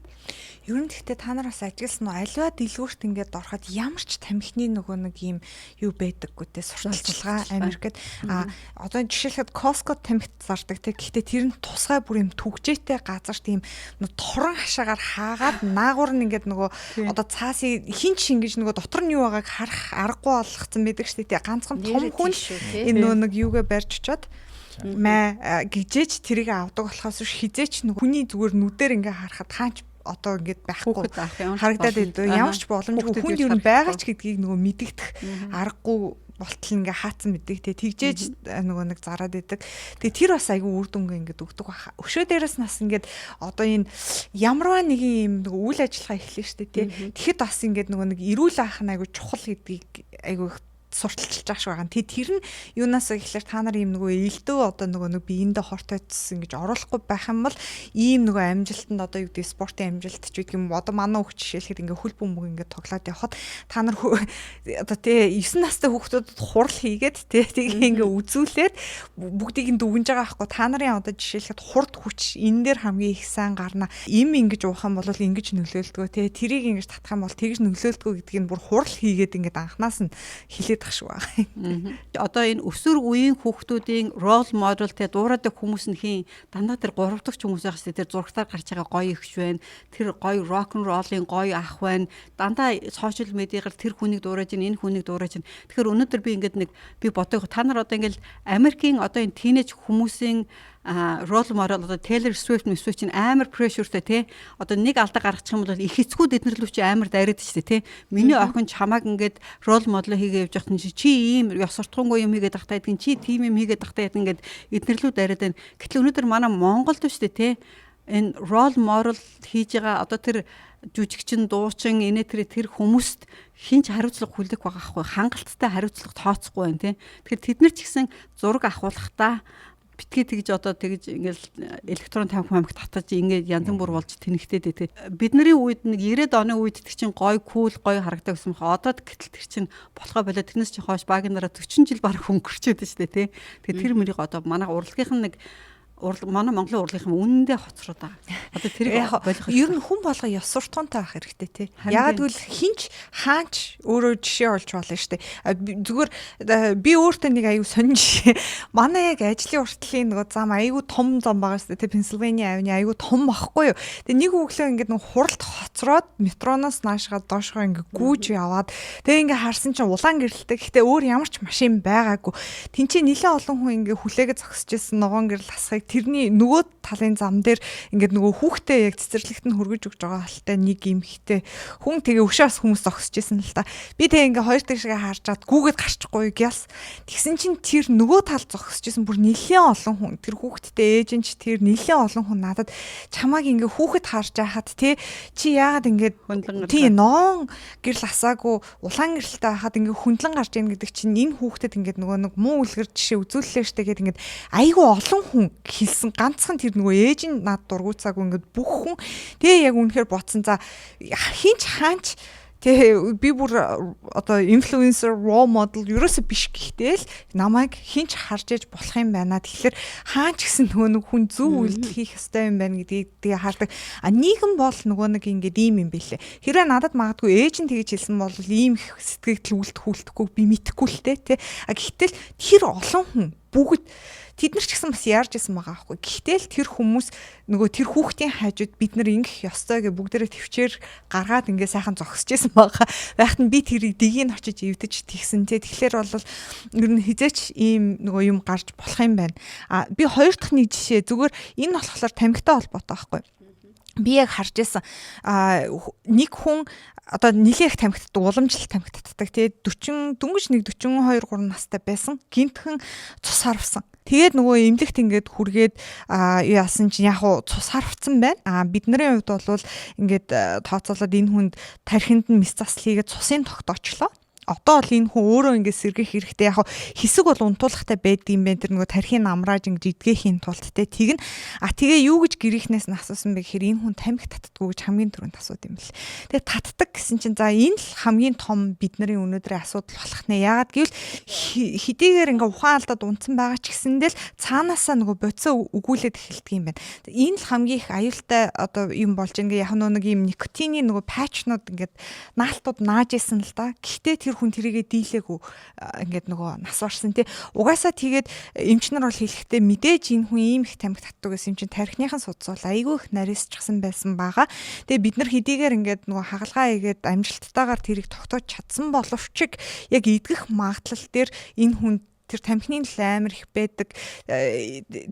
Ер нь гэхдээ та нар бас ажигласан нь альва дэлгүүрт ингээд ороход ямар ч тамхины нөгөө нэг юм юу байдаггүй те сурталчилгаа Америкт одоо жишээлхэд Costco тамхит зардаг те гэхдээ тэр нь тусгай бүр юм түгжээтэй газар тийм торон хашаагаар хаагаад наагур нь ингээд нөгөө одоо цаасыг хинч ингэж нөгөө дотор нь юу байгааг харах аргагүй болгоцсон байдаг шүү дээ те ганцхан том хүн энэ нөгөө нэг юугээ барьж очоод мэ гижээч тэрийг авдаг болохоос хизээч нөгөө хүний зүгээр нүдээр ингээ харахад хаач одоо ингээд байхгүй харагдаад идэв. Ямар ч боломжгүй хүнд юу байгаа ч гэдгийг нөгөө мэдэгдэх аргагүй болтол ингээ хаацсан мэддэг те тэгжээж нөгөө нэг зараад идэг. Тэгээ тэр бас айгүй үр дүнгээ ингээд өгдөг баха. Өшөө дээрээс нас ингээд одоо энэ ямарваа нэгэн юм нөгөө үйл ажиллагаа эхлэв штэ те. Тэгэхэд бас ингээд нөгөө нэг эрүүл ах нь айгүй чухал гэдгийг айгүй сурталчилж байгаа шиг байгаа. Тэр нь юунаас гэхэлэр та нар ийм нөгөө элдв одоо нөгөө биеиндээ хортойцс ингэж оруулахгүй байх юм бол ийм нөгөө амжилтанд одоо юу гэдэг спортын амжилт ч гэдэг юм одоо манай хүүхд жишээлхэд ингээ хөл бөмбөг ингээ тоглоод явхад та нар одоо тий 9 настай хүүхдүүдэд хурал хийгээд тий тийг ингээ үзүүлээд бүгдийг нь дүгнж байгаа байхгүй та нарын одоо жишээлхэд хурд хүч энэ дээр хамгийн их сайн гарна. Им ингэж уух юм бол ингэж нөлөөлдгөө тий тэрийг ингэж татах юм бол тэгж нөлөөлдгөө гэдгийг нь бүр хурал хийгээд ингээ анханаас нь хилээд Одоо энэ өсвөр үеийн хүүхдүүдийн рол модель те дуурайдаг хүмүүс нь хийн дандаа тэр 3 дахь хүмүүс байх хэвээр тэр зургатаар гарч байгаа гоё ихч байна. Тэр гоё рок н роллын гоё ах байна. Дандаа сошиал медиагаар тэр хүнийг дуурайж ин энэ хүнийг дуурайж ин. Тэгэхээр өнөөдөр би ингээд нэг би боддог та нар одоо ингээд Америкийн одоо энэ тийнейж хүмүүсийн рол модель одоо Taylor Swift чинь амар прешертэй тий. Одоо нэг алдаа гаргачих юм бол их эцгүүд эднэрлүү чи амар дайраад штэ тий. Миний охин чамааг ингээд рол модель хийгээ явж явах чи ийм ёс суртахуунгүй юм хийгээд тахтаа гэдгийг чи тийм юм хийгээд тахтаа ингээд эднэрлүү дайраад байна. Гэтэл өнөөдөр манай Монголд штэ тий. Энэ рол модель хийж байгаа одоо тэр жүжигчин дуучин тэр хүмүүст хинч хариуцлага хүлээх байгаа хгүй хангалттай хариуцлага тооцохгүй байна тий. Тэгэхээр тэд нар ч гэсэн зураг авахлахдаа битгий тэгж одоо тэгж ингээл электрон тамхи мамх татаж ингээд янзын бүр болж тэнэгтээд тий. Бидний үед нэг 90-ад оны үед тэр чинь гой кул гой харагдаг гэсэн юм. Одоо гэтэл тэр чинь болохоо болоо тэрнээс чи хойш багийнараа 40 жил барах өнгөрчөөд штэ тий. Тэгээ тэр мөрийг одоо манай урлагийнх нь нэг манай Монголын урлагийнхан үнэндээ хоцроод байгаа. Одоо тэрийг болох ер нь хүн болго ёс суртахуунтай байх хэрэгтэй тий. Ягаад гэвэл хинч хаанч өөрөө жишээ олж болно штэ. Зүгээр би өөртөө нэг аюу сонин жишээ. Манай яг ажлын уртлын нөгөө зам аюу том зам байгаа штэ тий. Пенсильвания авны аюу том багхгүй юу. Тэгээ нэг өглөө ингээд нэг хуралд хоцроод метроноос наашгаа доошгоо ингээд гүүж яваад тэгээ ингээд харсан чинь улаан гэрэлтэй. Гэхдээ өөр ямар ч машин байгаагүй. Тинчээ нэлээд олон хүн ингээд хүлээгээд зогсож ирсэн ногоон гэрэл хасхыг тэрний нөгөө талын зам дээр ингээд нөгөө хүүхдээ яг цэцэрлэгт нь хөргөж өгж байгаа халтай нэг эмхтэй хүн тэгээ өшөөс хүмүүс зогсож исэн л та. Би тэгээ ингээд хоёр тишгээ харжаад гүүгээд гарчихгүй гялс. Тэгсэн чинь тэр нөгөө тал зогсож исэн бүр нэлээд олон хүн тэр хүүхдтэй ээж нь ч тэр нэлээд олон хүн надад чамааг ингээд хүүхэд харж байхад те чи яагаад ингээд тий ноон гэрэл асаагүй улаан гэрэлтэй байхад ингээд хөндлөн гарч ийн гэдэг чинь энэ хүүхдэд ингээд нөгөө нэг муу үлгэр жишээ үзүүллээ штэ гэдэг ингээд айгүй олон хүн хэлсэн ганцхан тэр нөгөө ээж нь над дургуйцаагүй ингээд бүх хүн тэгээ яг үнэхээр ботсон за хинч хаанч тэгээ би бүр одоо инфлюенсер role model ерөөсө биш гэхдээ л намайг хинч харж ээж болох юм байна. Тэгэхээр хаач гэсэн нөгөө нэг хүн зөв үйлдэл хийх ёстой юм байна гэдгийг тэгээ хардаг. Нийгэм бол нөгөө нэг ингээд ийм юм бэлээ. Хэрвээ надад магадгүй ээж нь тэгж хэлсэн бол ийм их сэтгэл үлдэхгүй би мэдэхгүй л те. Гэхдээ тэр олон хүн бүгд тэд нар ч гэсэн бас яарж исэн байгаа аахгүй. Гэхдээ л тэр хүмүүс нөгөө тэр хүүхдийн хажууд бид нар ингэх ёстой гэж бүгдээрээ төвчээр гаргаад ингээ сайхан зогсож исэн байгаа. Байхад нь би тэрийг дгийг очиж эвдэж тэгсэн те. Тэгэхээр бол ер нь хизээч ийм нөгөө юм гарч болох юм байна. Би хоёр дахь нэг жишээ зүгээр энэ болохоор тамхитай холбоотой байхгүй. Би яг харж байсан нэг хүн одоо нэлээх тамхитд уламжлалт тамхи татдаг тий 40 дөнгөж нэг 42 3 настай байсан гинтхэн цус харвсан. Тэгээд нөгөө эмнэлэгт ингээд хүргээд яасан чинь яг уу цус харвцсан байна. Бидний хувьд бол ингээд тооцоолоод энэ хүнд тархинд нь мэс засал хийгээд цусын тогтоочлоо. одоо бол энэ хүн өөрөө ингэ сэргийх хэрэгтэй. Яг хэсэг бол унтуулахтай байдаг юм байна. Тэр нөгөө тархины амрааж ингэ идгээхийн тулд тэг нь тэгээ юу гэж гэрийнхнээс нь асуусан бэ гэхээр энэ хүн тамхи татдаггүй гэж хамгийн түрүүнд асууд юм бэл. Тэгээ татдаг гэсэн чинь за энэ л хамгийн том бидний өнөөдрийн асуудал болох нэ. Яагаад гэвэл хэдийгээр ингээ ухаан алдаад унтсан байгаа ч гэсэндээ л цаанаасаа нөгөө боцоо өгүүлээд эхэлдэг юм байна. Энэ л хамгийн их аюултай одоо юм болж ингээ яг нэг юм никотины нөгөө патчнууд ингээд наалтууд нааж исэн л да. Гэхдээ тэр хүн тэрийгэ дийлээгүй ингээд нөгөө нас орсон тий. Угаасаа тэгээд эмчнэр бол хэлэхдээ мэдээж энэ хүн ийм их тамхи татдаг гэсэн юм чинь тархиныхан судас бол айгүй их нарийсчсан байсан байгаа. Тэгээ бид нар хэдийгээр ингээд нөгөө хагалгаа хийгээд амжилттайгаар тэрийг тогтоож чадсан боловч яг идэх магадлал дээр энэ хүн тэр тамхины амар их байдаг.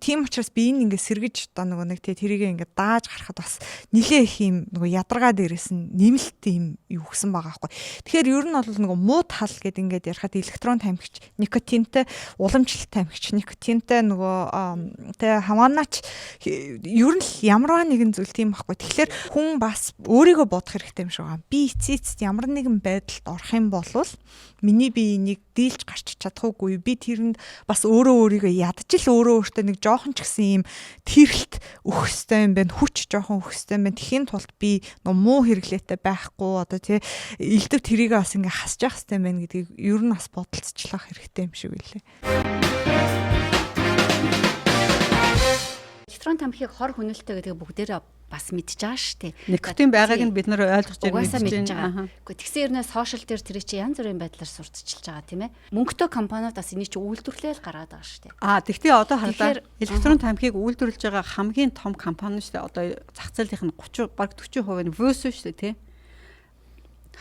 Тийм учраас би энэ ингээ сэргэж одоо нөгөө нэг тэрийг ингээ дааж гарахад бас нилээ их юм нөгөө ядаргаа дээрээс нь нэмэлт юм юу гсэн байгаа байхгүй. Тэгэхээр ер нь бол нөгөө муу тал гэдэг ингээд ярихад электрон тамхич, никотинтэй, уламжлалт тамхич, никотинтэй нөгөө тэ хамаанач ер нь л ямарваа нэгэн зүйл тийм байхгүй. Тэгэхээр хүн бас өөрийгөө бодох хэрэгтэй юм шиг байгаа. Би эцэст ямар нэгэн байдалд орох юм бол миний бие энийг дийлж гарч чадахгүй. Би тэрэнд бас өөрийгөө ядаж л өөртөө нэг жоохон ч гэсэн юм тэрэлт өгөх ёстой юм байна. Хүч жоохон өгөх ёстой юм байна. Тэхийн тулд би муу хэрэглээтэй байхгүй одоо тий элдв тэрийг бас ингээ хасж явах ёстой юм байна гэдгийг ер нь бас бодолцчлах хэрэгтэй юм шиг үлээ. Электрон тамхиг хор хүнэлттэй гэдэг бүгдээрээ бас мэдж байгаа шүү дээ. Никотин байгааг нь бид нар ойлгож мэдж байгаа. Гэхдээ тэгсэн хэрнээ сошиал дээр тэр чи янз бүрийн байдлаар сурталчилж байгаа тийм ээ. Мөнгөтэй компаниуд бас энийг чи үйлдвэрлээл гаргаад байгаа шүү дээ. Тэгтээ одоо харлаа электрон тамхиг үйлдвэрлэж байгаа хамгийн том компани шүү дээ. Одоо зах зээлийнх нь 30 бараг 40% нь Vösu шүү дээ тий.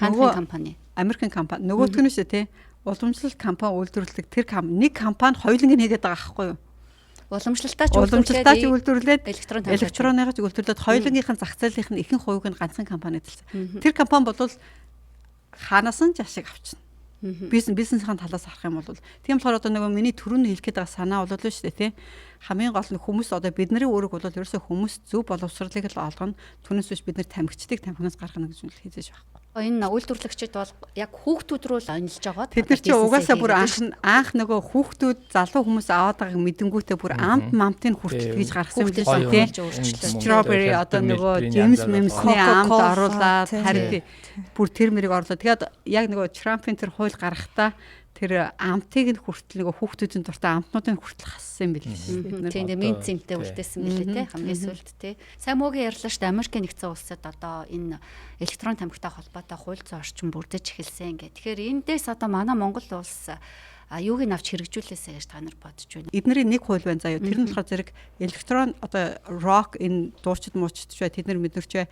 Хааны компани. Америкийн компани. Нөгөөх нь шүү дээ тий. Уламжлалт компани үйлдвэрлэдэг тэр нэг компани хоёуланг нь хийгээд байгаа байхгүй юу? Уламжлалтаач үйлдвэрлээд электроныгаач үйлдвэрлээд хоёулангийнх нь зах зээлийнх нь ихэнх хувийг нь ганцхан компани эзэлсэн. Тэр компани бол хаанаас нь жашиг авчихна. Бизнесийн талаас харах юм бол тийм болохоор одоо нөгөө миний түрүүний хэлэх гээд байгаа санаа бол шүү дээ тий. Хамгийн гол нь хүмүүс одоо бидний өөрөг бол ерөөсөө хүмүүс зөв боловсролыг л олгоно. Түүнээс биш бид нар тамхичдыг тамхинаас гаргана гэж үл хийжээж байхгүй. Энэ үйлдвэрлэгчид бол яг хүүхдүүд рүү л онилж байгаа. Тэд нар чи угаасаа бүр анх нөгөө хүүхдүүд залуу хүмүүс аваад байгааг мэдэнгүүтээ бүр амт мамтын хүртэл гэж гаргасан юм байна тий. Strawberry одоо нөгөө James Memsний амт оруулаад харин бүр тэр мэрийг орлоо. Тэгээд яг нөгөө Trump-ын тэр хууль гаргахдаа тэр амтыг нь хүртэл нөгөө хүүхдүүдийн дуртай амтнуудыг хүртэл хассан юм билээ шүү дээ. Тийм мент цэмтэй үлдээсэн билээ те хамгийн сүүлд те. Сайн муугийн ярьлаа шүү дээ. Америкийн нэгдсэн улсад одоо энэ электрон тамхитай холбоотой хууль зүйн орчин бүрдэж эхэлсэн гэх. Тэгэхээр эндээс одоо манай Монгол улс юуг нь авч хэрэгжүүлээсэ гэж та нар бодож байна. Эднэрийн нэг хууль байна заяа. Тэр нь болохоор зэрэг электрон одоо рок энэ дуучид муучд ч бай тэд нар мэдэрч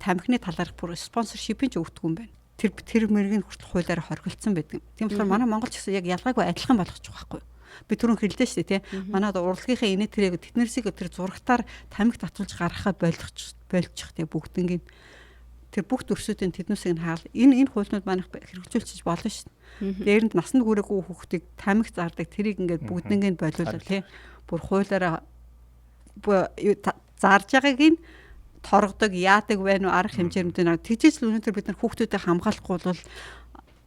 тамхины талаарх бүр спонсоршипийн ч өгдөг юм байна. Тэр мэргийн хүртэл хуулиараа хоригдсан байдаг. Тийм болохоор манай Монгол ч гэсэн яг ялгаагүй адилхан болгочих واخгүй. Би түрүүн хэллээ шүү дээ тий. Манай урлагийнхаа инээ тэрэг тэднэрсийг тэр зурагтаар тамхи татуулж гаргахаа болчих тий бүгднийг тэр бүх төрсүүдийн тэднүүсийг нь хаал энэ хуулиуд манайх хэрэгжүүлчих болно шүү дээ. Дээрэнд насанд хүрээгүй хүүхдийг тамхи зардаг тэрийг ингээд бүгднийг нь болиулаад тий. Бүр хуулиараа зарж байгааг нь торгодог яадаг байна уу арга хэмжээнд тэгжээс л өнөөдөр бид нар хүүхдүүдэд хамгаалахгүй бол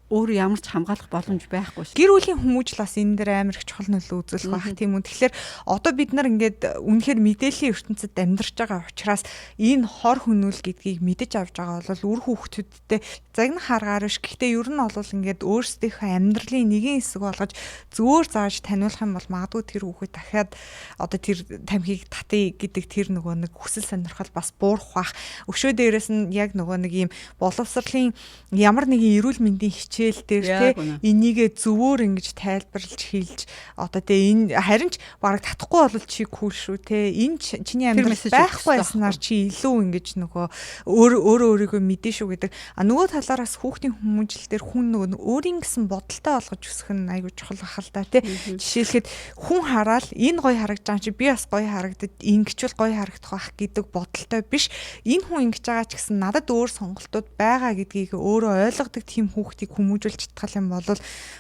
өөр ямар ч хамгаалах боломж байхгүй шүү. Гэр бүлийн хүмүүжлээс энэ дээр амар их чухал нөлөө үзүүлэх байх тийм үү. Тэгэхээр одоо бид нар ингээд үнэхээр мэдээллийн ертөнцид амьдарч байгаа учраас энэ хор хөнөөл гэдгийг мэдэж авч байгаа бол үр хүүхдүүдтэй загнах харгаар биш. Гэхдээ ер нь бол ингээд өөрсдийнхөө амьдралын нэгэн хэсэг болгож зөөр зааж таниулах юм бол магадгүй тэр хүүхэд дахиад одоо тэр тамхиг татъя гэдэг тэр нөгөө нэг хүсэл сонирхол бас буурах бах. Өшөө дээрээс нь яг нөгөө нэг юм боловсролын ямар нэгэн эрүүл мэндийн хичээл дээр те энийгээ зөвөр ингэж тайлбарлаж хэлж одоо те энэ харин ч бараг татахгүй бол чи кул шүү те энэ чиний амьдрал байхгүй байснаар чи илүү ингэж нөгөө өөрийгөө мэдэн шүү гэдэг. А нөгөө талаараас хүүхдийн хүмүүжил дээр хүн нөгөө өөрийн гэсэн бодолтой болгож өсөх нь айгүй чухал бахал та те. Жишээлхэд хүн хараад энэ гоё харагдаж байгаа чи би бас гоё харагдаад ингэчвэл гоё харагдах байх гэдэг бодолтой биш. Энэ хүн ингэж байгаа ч гэсэн надад өөр сонголтууд байгаа гэдгийг өөрөө ойлгодог тийм хүүхдийг хүмүүжүүлж чадах юм бол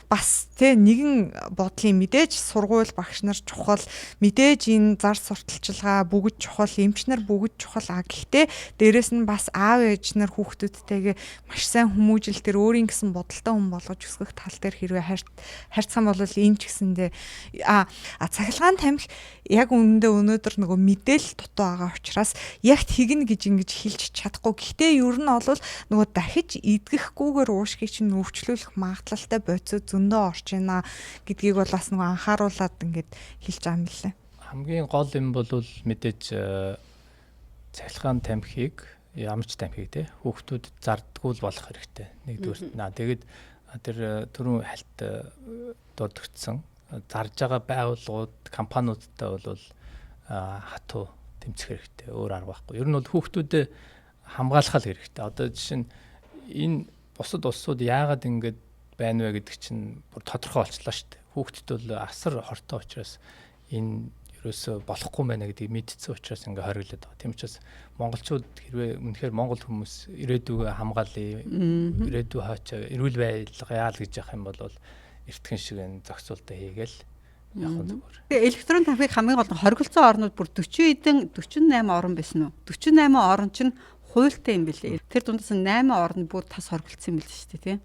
бас тэ нэгэн бодлын мэдээж сургууль багш нар чухал, мэдээж энэ зар сурталчилгаа бүгд чухал, эмч нар бүгд чухал. Гэхдээ дээрэс нь бас аав ээж нар хүүхдүүдтэйгээ маш сайн хүмүүжил тэр өөрийн гэсэн бодолтой хүн болгож өсгөх тал дээр хэрвээ харьцсан бол энэ ч гэсэндээ цахилгаан тамхи яг үнэндээ өнөөдөр нөгөө мэдээлэл дутуу байгаа учраас яг тэгнэ гэж ингэж хэлж чадахгүй. Гэхдээ ер нь бол нөгөө дахиж идгэхгүйгээр уушгийг чинь өвчлүүлэх магадлалтай бодисоо зөндөө орж байна гэдгийг бол бас нөгөө анхааруулад ингэж хэлж байгаа юм лээ. Хамгийн гол юм бол мэдээж цахилгаан тамхиг, ямарч тамхиг те хүүхдүүд зардггүй болох хэрэгтэй. Нэгдүгээр тэгээд тэр түрүүн хальт дуудагдсан зарж байгаа байгууллагууд, компаниудтай бол хатуу тэмцэх хэрэгтэй. Өөр арга байхгүй. Ер нь бол хүүхдүүдэд хамгаалах хэрэгтэй. Одоо жишээ нь энэ бусад улсууд яагаад ингэж байна вэ гэдэг чинь бүр тодорхой болчихлоо шүү дээ. Хүүхдэд бол асар хортой учраас энэ ерөөсө болохгүй мэнэ гэдгийг мэдсэн учраас ингээ хориглоод байгаа. Тийм учраас монголчууд хэрвээ үнэхээр монгол хүмүүс ирээдүйгээ хамгаалъя, ирээдүй хаачаа эрүүл байлга яал гэж яах юм бол эртхэн шиг энэ зохицуултаа хийгээл явах зүгээр. Тэгээ электрон тамхиг хамгийн гол нь хоригдсон орнууд бүр 48 орн байсан уу? 48 орн чинь хуультай юм билээ. Тэр дундаас 8 орн бүр тас хоригдсон юм билээ шүү дээ, тийм.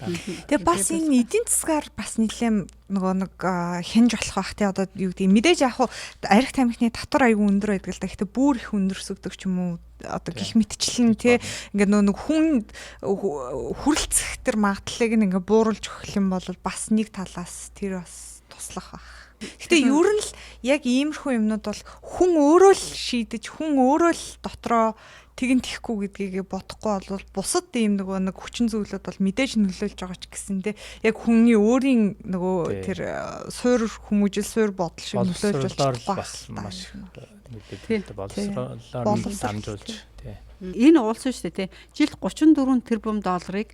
Тэгээ бас энэ эдийн засгаар бас нэлээд нөгөө нэг хянж болох бах тий одоо юу гэдэг мэдээж яг арх тамхины татвар аягүй өндөр байдаг л да. Гэхдээ бүр их өндөрсөгдөг ч юм уу одоо гих мэтчлэн тий ингээд нөгөө хүн хүрлцэх тэр магадлалыг ингээ бууруулж өгөх юм бол бас нэг талаас тэр бас туслах бах. Гэтэ ер нь л яг иймэрхүү юмнууд бол хүн өөрөө л шийдэж хүн өөрөө л дотроо тэгэн тихгүй гэдгийг бодохгүй бол бусад ийм нөгөө нэг хүчин зүйлүүд бол мэдээж нөлөөлж байгаа ч гэсэндээ яг хүний өөрийн нөгөө тэр суур хүмүүжил суур бодол шиг нөлөөлж бас маш мэдээлэлтэй боловсролоор дамжуулж тий. Энэ уулсан шүү дээ тий. Жилд 34 тэрбум долларыг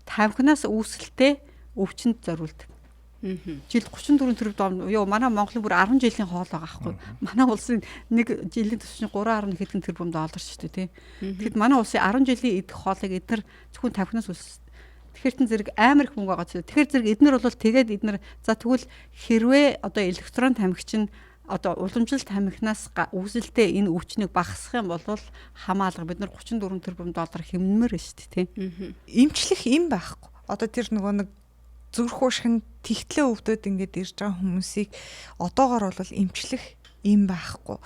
тамхинаас үүсэлтэй өвчнөд зориулдаг. Жилд 34 тэрбум ёо манай Монголын бүр 10 жилийн хоол байгаа байхгүй. Манай улсын нэг жилийн төсвийн 3.1 хэдэн тэрбум доллар шүү дээ тий. Тэгэхэд манай улсын 10 жилийн идэх хоолыг эдгээр зөвхөн тамхинаас үүссэн. Тэгэхээр чин зэрэг амар их мөнгө байгаа ч. Тэгэхээр зэрэг эдгээр бол тэгээд эдгээр за тэгвэл хэрвээ одоо электрон тамхи чинь одоо уламжлалт тамхинаас үүсэлтэй энэ өвчнийг багасгах юм бол хамаалга бид нар 34 тэрбум доллар хэмнэмээр шүү дээ тий. Эмчлэх юм байхгүй. Одоо тэр нөгөө нэг зүрх уушгин тэгтлээ өвдөд ингээд ирж байгаа хүмүүсийг одоогоор бол эмчлэх юм байхгүй.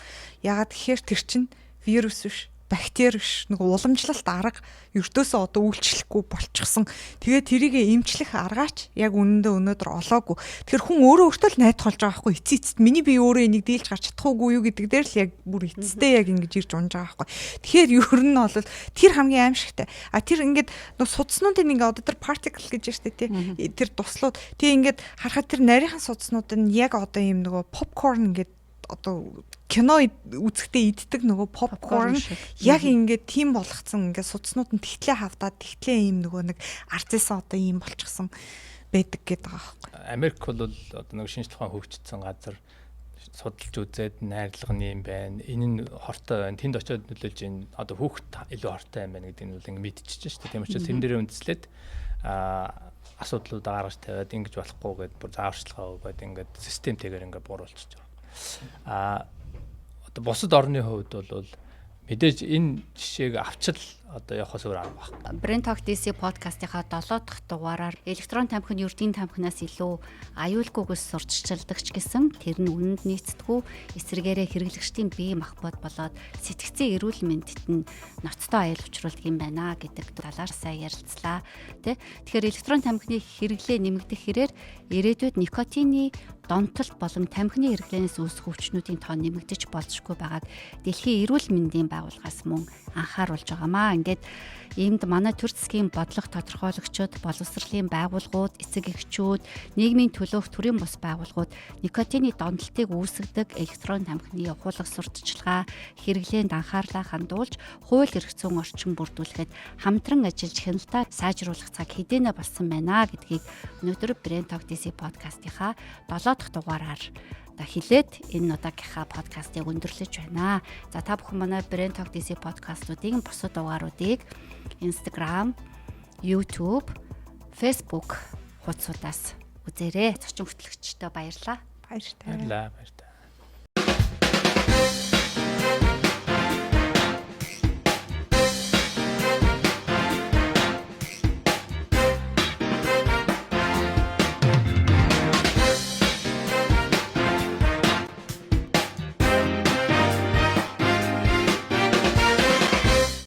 Ягаад гэхээр тэр чинь вирус биш, бактери биш, нэг уламжлалт арга ертөөсөө одоо үйлчлэхгүй болчихсон. Тэгээ тэрийг эмчлэх аргаач яг үнэндээ өнөөдөр олоогүй. Тэгэхээр хүн өөрөө өөртөө л найд толж байгаа байхгүй. Эцэст миний бие өөрөө энийг дийлж гарч чадахгүй юу гэдэг дээр л яг бүр эцэстээ яг ингэж ирж унж байгаа байхгүй. Тэгэхээр ер нь бол тэр хамгийн аимшигтай. Тэр ингээд нөө судснуудын ингээ одоо тэр particle гэж ярьжтэй тий. Тэр туслууд тий ингээд харахад тэр нарийнхан судснууд нь яг одоо ийм нөгөө popcorn ингээд одоо кино үзэхдээ иддэг нөгөө попкорн яг ингээд тийм болгоцсон ингээд судснууд нь тэгтлээ хавдаад тэгтлээ ийм нөгөө нэг арцээсээ одоо ийм болчихсон байдаг гэдэг байгаа байхгүй. Америк бол одоо нэг шинжлэх ухаан хөгжсөн газар судалж үзээд найрлага нь юм байна. Энэ нь хортой байна. Тэнд очиод нөлөөлж ин одоо хүүхэд илүү хортой юм байна гэдэг нь бол ингээд мэдчихэж шүү дээ. Тийм учраас тэн дээрээ үндэслээд асуудлууд гаргаж тавиад ингэж болохгүй гэдээ бүр зааварчилгаа өгөөд ингээд системтэйгээр ингээд бууруулчихж байгаа. Одоо бусад орны хувьд бол мэдээж энэ жишээг авчил одоо явахаас өөр арга байна. Brain Talk DC подкастынхаа 7 дахь дугаараар электрон тамхи нь ертийн тамхинаас илүү аюулгүйгээс сурталчилдаг ч гэсэн тэр нь үнэнд нийцдэггүй эсрэгээрээ хэрэглэгчдийн бие махбод болоод сэтгцийн эрүүл мэндэд нь ноцтой аюул учруулдаг юм байна гэдэг талаар сайн ярилцлаа. Тэгэхээр электрон тамхины хэрэглээ нэмэгдэх хэрээр ирээдүйд никотины донтолт болон тамхины хэрэглэнээс үүсэх өвчнүүдийн тоо нэмэгдэж болзошгүй байгааг Дэлхийн эрүүл мэндийн байгууллагаас мөн анхааруулж байгаамаа. Ингээд энд манай төр засгийн бодлого тодорхойлогчид, боловсролын байгууллагууд, эцэг эхчүүд, нийгмийн төлөөх төрийн бус байгууллагууд никотины донтолтыг үүсгэдэг электрон тамхины ухуулах сурталчилгаа хэрэглээнд анхаарлаа хандуулж, хууль эрх зүйн орчин бүрдүүлэхэд хамтран ажиллаж хяналтаа сайжруулах цаг хэдийнэ болсон байна гэдгийг өнөөдөр Brain Talk DC подкастынхаа 7 дахь дугаараар хилээд энэ удаагийнхаа подкастыг өндөрлөж байна. За та бүхэн манай Brain Talk DC подкастуудын бусад дугааруудыг Instagram, YouTube, Facebook хуудасудаас үзээрэй. Зочин хөтлөгчдөө баярлалаа. Баяртай. Баярлалаа.